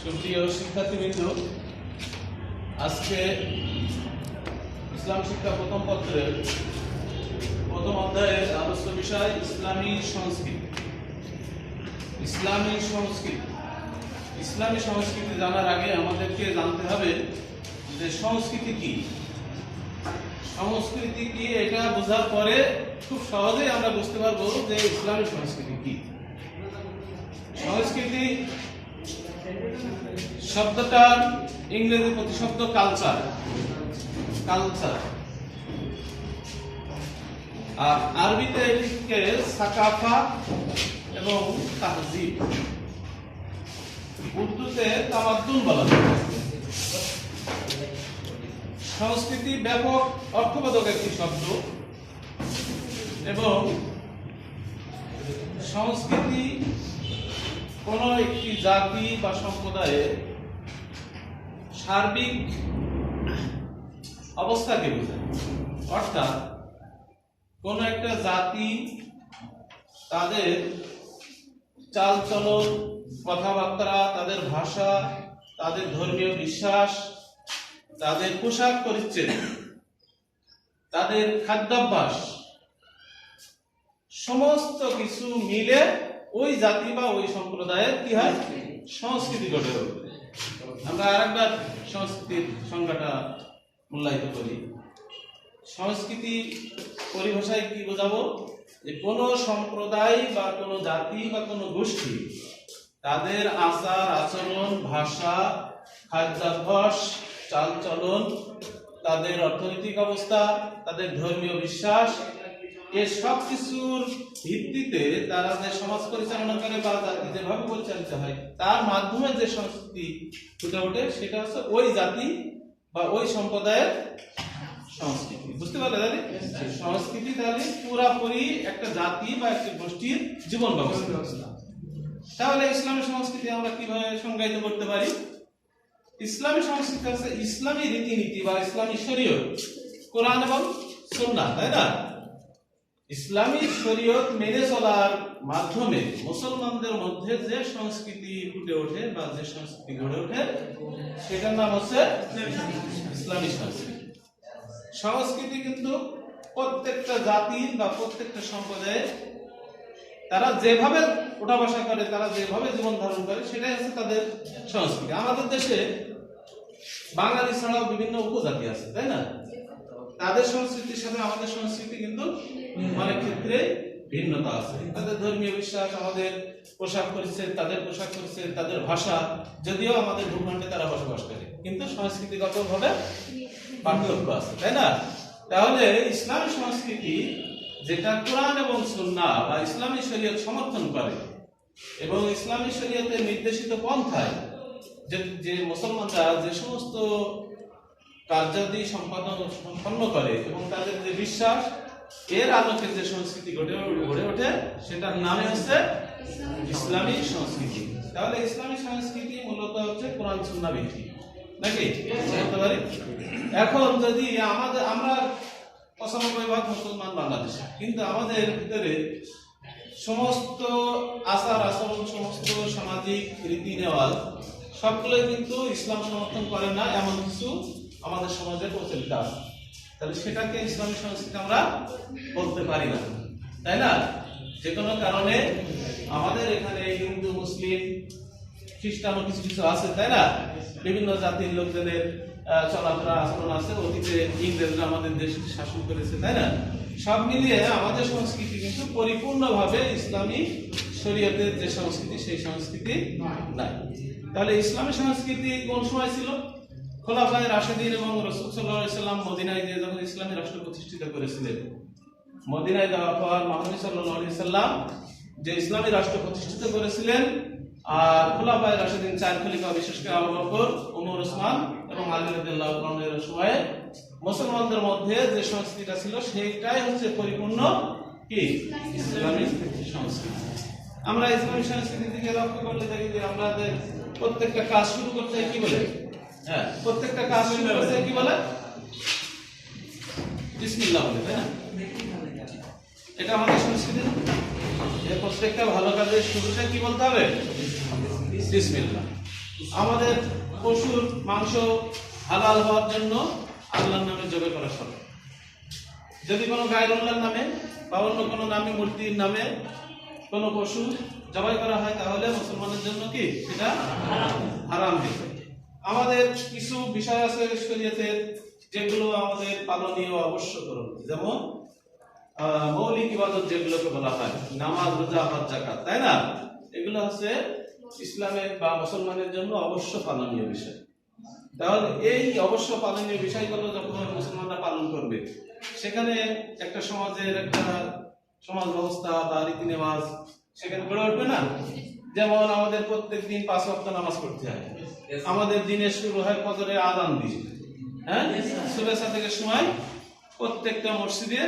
সুপ্রিয় শিক্ষার্থীবৃন্দ, আজকে ইসলাম শিক্ষা প্রথম পত্রের প্রথম অধ্যায়ের আলোচ্য বিষয় ইসলামী সংস্কৃতি। ইসলামী সংস্কৃতি ইসলামী সংস্কৃতি জানার আগে আমাদেরকে জানতে হবে যে সংস্কৃতি কি। সংস্কৃতি কি এটা বোঝার পরে খুব সহজেই আমরা বুঝতে পারবো যে ইসলামী সংস্কৃতি কি। সংস্কৃতি শব্দটার ইংরেজি প্রতিশব্দ কালচার, আর আরবিতে এটিকে সাকাফা এবং তাহজিব, উর্দুতে তামাদ্দুন বলা হয়। সংস্কৃতি ব্যাপক অর্থবোধক একটি শব্দ এবং সংস্কৃতি কোন একটি জাতি বা সম্প্রদায়ের সার্বিক অবস্থাকে বোঝায়। অর্থাৎ কোন একটা জাতি তাদের চালচলন, কথাবার্তা, তাদের ভাষা, তাদের ধর্মীয় বিশ্বাস, তাদের পোশাক পরিচ্ছদ, তাদের খাদ্যাভ্যাস, সমস্ত কিছু মিলে ওই জাতি বা ওই সম্প্রদায়ের কি হয়, সংস্কৃতি গড়ে ওঠে। আমরা আরেকবার সংস্কৃতির সংজ্ঞাটা মূল্যায়িত করি। সংস্কৃতি পরিভাষায় কি বোঝাবো, যে কোন সম্প্রদায় বা কোন জাতি বা কোন গোষ্ঠী তাদের আচার আচরণ, ভাষা, খাদ্যাভ্যাস, চালচলন, তাদের অর্থনৈতিক অবস্থা, তাদের ধর্মীয় বিশ্বাস, এই সব কিছুর ভিত্তিতে তারা যে সমাজ পরিচালনা করে বা জাতি যেভাবে পরিচালিত হয় তার মাধ্যমে যে সংস্কৃতি ফুটে ওঠে সেটা হচ্ছে ওই জাতি বা ওই সম্প্রদায়ের সংস্কৃতি। বুঝতে পারলে? তাহলে সংস্কৃতি তাহলে পুরাপুরি একটা জাতি বা একটা গোষ্ঠীর জীবন ব্যবস্থা। তাহলে ইসলামী সংস্কৃতি আমরা কিভাবে সংজ্ঞায়িত করতে পারি? ইসলামী সংস্কৃতি হচ্ছে ইসলামী রীতিনীতি বা ইসলামী শরীয়ত, কোরআন এবং সুন্নাহ, তাই না? ইসলামী শরীয়ত মেনে চলার মাধ্যমে মুসলমানদের মধ্যে যে সংস্কৃতি ফুটে ওঠে বা যে সংস্কৃতি গড়ে ওঠে সেটার নাম হচ্ছে ইসলামী সংস্কৃতি। সংস্কৃতি কিন্তু প্রত্যেকটা জাতির বা প্রত্যেকটা সম্প্রদায়ের তারা যেভাবে ওঠা বসা করে, তারা যেভাবে জীবন ধারণ করে সেটাই হচ্ছে তাদের সংস্কৃতি। আমাদের দেশে বাঙালি ছাড়াও বিভিন্ন উপজাতি আছে, তাই না? তাদের সংস্কৃতির সাথে আমাদের সংস্কৃতি কিন্তু অনেক ক্ষেত্রে ভিন্নতা আছে। তাদের ধর্মীয় বিশ্বাস, আমাদের পোশাক পরিচ্ছদ, তাদের পোশাক পরিচ্ছদ, তাদের ভাষা, যদিও আমাদের ভূখণ্ডে তারা বসবাস করে, কিন্তু সংস্কৃতিগত ভাবে পার্থক্য আছে, তাই না? তাহলে ইসলামী সংস্কৃতি যেটা কোরআন এবং সুন্নাহ বা ইসলামী শরীয়ত সমর্থন করে এবং ইসলামী শরীয়তের নির্দেশিত পন্থায় যে মুসলমানরা যে সমস্ত কার্যাদি সম্পন্ন করে এবং তাদের যে বিশ্বাস, এর আলোকে যে সংস্কৃতি গড়ে ওঠে সেটার নামে হচ্ছে ইসলামী সংস্কৃতি। তাহলে ইসলামী সংস্কৃতি মূলত হচ্ছে কোরআন সুন্নাহ ভিত্তিক, নাকি বলতে পারি? এখন যদি আমরা 95% মুসলমান বাংলাদেশে, কিন্তু আমাদের ভিতরে সমস্ত আচার আচরণ, সমস্ত সামাজিক রীতি নেওয়াজ সবগুলোই কিন্তু ইসলাম সমর্থন করে না, এমন কিছু আমাদের সমাজে প্রচলিত আছে। তাহলে সেটাকে ইসলামী সংস্কৃতি আমরা বলতে পারি না, তাই না? যে কোনো কারণে আমাদের এখানে হিন্দু, মুসলিম, খ্রিস্টানও কিছু কিছু আছে, তাই না? বিভিন্ন জাতির লোকজনের চলাফেরা আচরণ আছে। অতীতে ইংরেজরা আমাদের দেশ শাসন করেছে, তাই না? সব মিলিয়ে আমাদের সংস্কৃতি কিন্তু পরিপূর্ণভাবে ইসলামী শরীয়তের যে সংস্কৃতি সেই সংস্কৃতি নাই। তাহলে ইসলামী সংস্কৃতি কোন সময় ছিল? খোলাফায়ে রাশিদিন এবং রাসূল সাল্লাল্লাহু আলাইহি সাল্লাম মদিনায় গিয়ে যখন ইসলামী রাষ্ট্র প্রতিষ্ঠিত করেছিলেন, মদিনায় যাওয়ার পর মহানবী সাল্লাল্লাহু আলাইহি সাল্লাম যে ইসলামী রাষ্ট্র প্রতিষ্ঠিত করেছিলেন, আর খোলাফায়ে রাশিদিন 4 খলিফা, বিশেষ করে আবু বকর, ওমর, ওসমান এবং আলী রাদিয়াল্লাহু তাআলা এর সময়ে মুসলমানদের মধ্যে যে সংস্কৃতিটা ছিল সেইটাই হচ্ছে পরিপূর্ণ কি ইসলামী সংস্কৃতি। আমরা ইসলামী সংস্কৃতির দিকে লক্ষ্য করলে দেখি যে আমাদের প্রত্যেকটা কাজ শুরু করতে কি বলে, প্রত্যেকটা কাজ শুরু করতে কি বলে? বিসমিল্লাহ বলে, তাই না? এটা আমাদের সংস্কৃতি। প্রত্যেকটা ভালো কাজের শুরুতে কি বলতে হবে? বিসমিল্লাহ। আমাদের পশুর মাংস হালাল হওয়ার জন্য আল্লাহর নামে জবাই করা শর্ত। যদি কোনো গায়রুল্লাহর নামে বা অন্য কোনো নামে, মূর্তির নামে কোনো পশু জবাই করা হয় তাহলে মুসলমানের জন্য কি সেটা হারাম হয়ে যায়। আমাদের কিছু বিষয় আছে শরীয়তের যেগুলো আমাদের পালনীয় আবশ্যকরণ, যেমন মৌলিক ইবাদত যেগুলোকে বলা হয় নামাজ, রোজা, হজ, যাকাত, তাই না? এগুলো হচ্ছে ইসলামের বা মুসলমানের জন্য অবশ্য পালনীয় বিষয়। তাহলে এই অবশ্য পালনীয় বিষয়গুলো যখন মুসলমানরা পালন করবে, সেখানে একটা সমাজের একটা সমাজ ব্যবস্থা বা রীতি নেওয়াজ সেখানে গড়ে উঠবে না। যেমন আমাদের প্রত্যেক দিন 5 ওয়াক্ত নামাজ পড়তে হয়। আমাদের দিনের শুরু হয় ফজরের আযান দিয়ে, হ্যাঁ, সুবহ সাদেকের সময় প্রত্যেকটা মসজিদে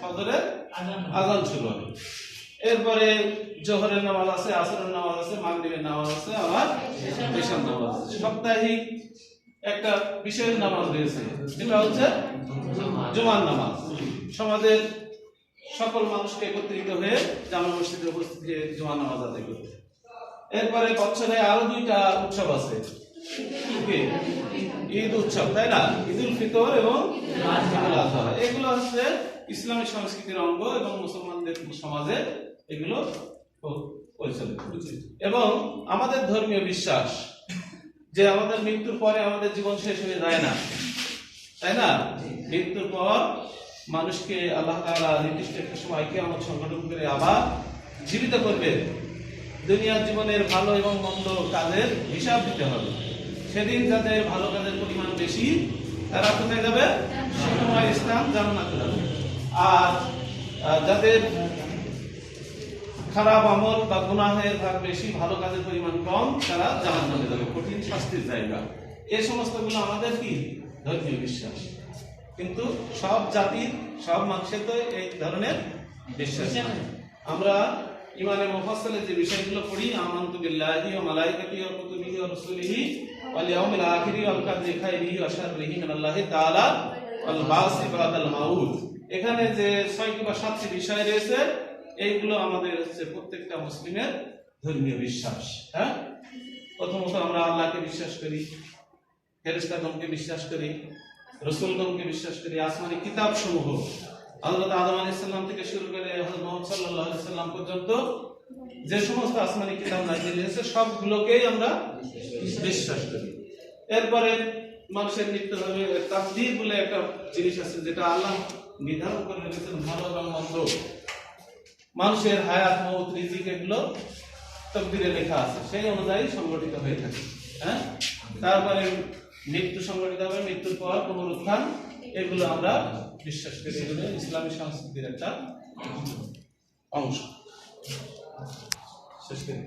ফজরের আযান শুরু হয়। এরপরে জোহরের নামাজ আছে, আসরের নামাজ আছে, মাগরিবের নামাজ আছে, আবার এশার নামাজ আছে। সাপ্তাহিক একটা বিশেষ নামাজ রয়েছে, যেটা হচ্ছে জুমার নামাজ। সমাজের সকল মানুষকে একত্রিত হয়ে জামে মসজিদে উপস্থিত হয়ে জুমার নামাজ আদায় করতে। এরপরে বছরে আরো 2টা উৎসব আছে, ঈদ উৎসব, তাই না? ঈদুল ফিতর এবং ঈদুল আযহা। এগুলো হচ্ছে ইসলামী সংস্কৃতির অঙ্গ এবং মুসলমানদের সমাজে এগুলো পরিচালিত। এবং আমাদের ধর্মীয় বিশ্বাস যে আমাদের মৃত্যুর পরে আমাদের জীবন শেষ হয়ে যায় না, তাই না? মৃত্যুর পর মানুষকে আল্লাহ তাআলা নির্দিষ্ট একটা সময় কিয়ামত সংগঠন করে আবার জীবিত করবে। দুনিয়ার জীবনের ভালো এবং মন্দ কাজের হিসাব দিতে হবে। সেদিন যাদের ভালো কাজের পরিমাণ বেশি তারা কোথায় যাবে? সুখময় স্থান জান্নাতে যাবে। আর যাদের খারাপ আমল বা গুনাহের ভাগ বেশি, ভালো কাজের পরিমাণ কম, তারা জাহান্নামে যাবে, কঠিন শাস্তির জায়গা। এই সমস্তগুলো আমাদের কি ধর্মীয় বিশ্বাস। কিন্তু সব জাতির, সব মানুষের তো এই ধরনের বিশ্বাস নেই। আমরা ইমানে মুফাসসালে যে বিষয়গুলো পড়ি, আমানতু বিল্লাহি ওয়া মালাইকাতিহি ওয়া কুতুবিহি ওয়া রাসূলিহি ওয়াল ইয়াউমিল আখিরি ওয়াল কদরি খাইরিহি ওয়া শাররিহি মিনাল্লাহি তাআলা ওয়াল বাসি বাদাল মাউত, এখানে যে 6টি বা 7টি বিষয় রয়েছে, এইগুলো আমাদের হচ্ছে প্রত্যেকটা মুসলিমের ধর্মীয় বিশ্বাস। হ্যাঁ, প্রথমত আমরা আল্লাহকে বিশ্বাস করি, ফেরেশতাগণকে বিশ্বাস করি, রাসূলগণকে বিশ্বাস করি, আসমানি কিতাব সমূহ হযরত আদম আলাইহিস সালাম থেকে শুরু করে হযরত মুহাম্মদ সাল্লাল্লাহু আলাইহি সাল্লাম পর্যন্ত যে সমস্ত আসমানি কিতাব নাযিল হয়েছে সবগুলোকেই আমরা বিশ্বাস করি। এরপরে মানুষের মৃত্যু হবে, তাকদীর বলে একটা জিনিস আছে যেটা আল্লাহ নির্ধারণ করে রেখেছেন, ভালো এবং মন্দ, মানুষের হায়াত, মওত, রিজিক এগুলো তাকদীরে লেখা আছে, সেই অনুযায়ী সংগঠিত হয়ে থাকে। হ্যাঁ, তারপরে মৃত্যু সংগঠিত হবে, মৃত্যুর পর পুনরুত্থান, এগুলো আমরা বিশ্বাস করি। এগুলো ইসলামী সংস্কৃতির একটা অংশ। শেষ করি।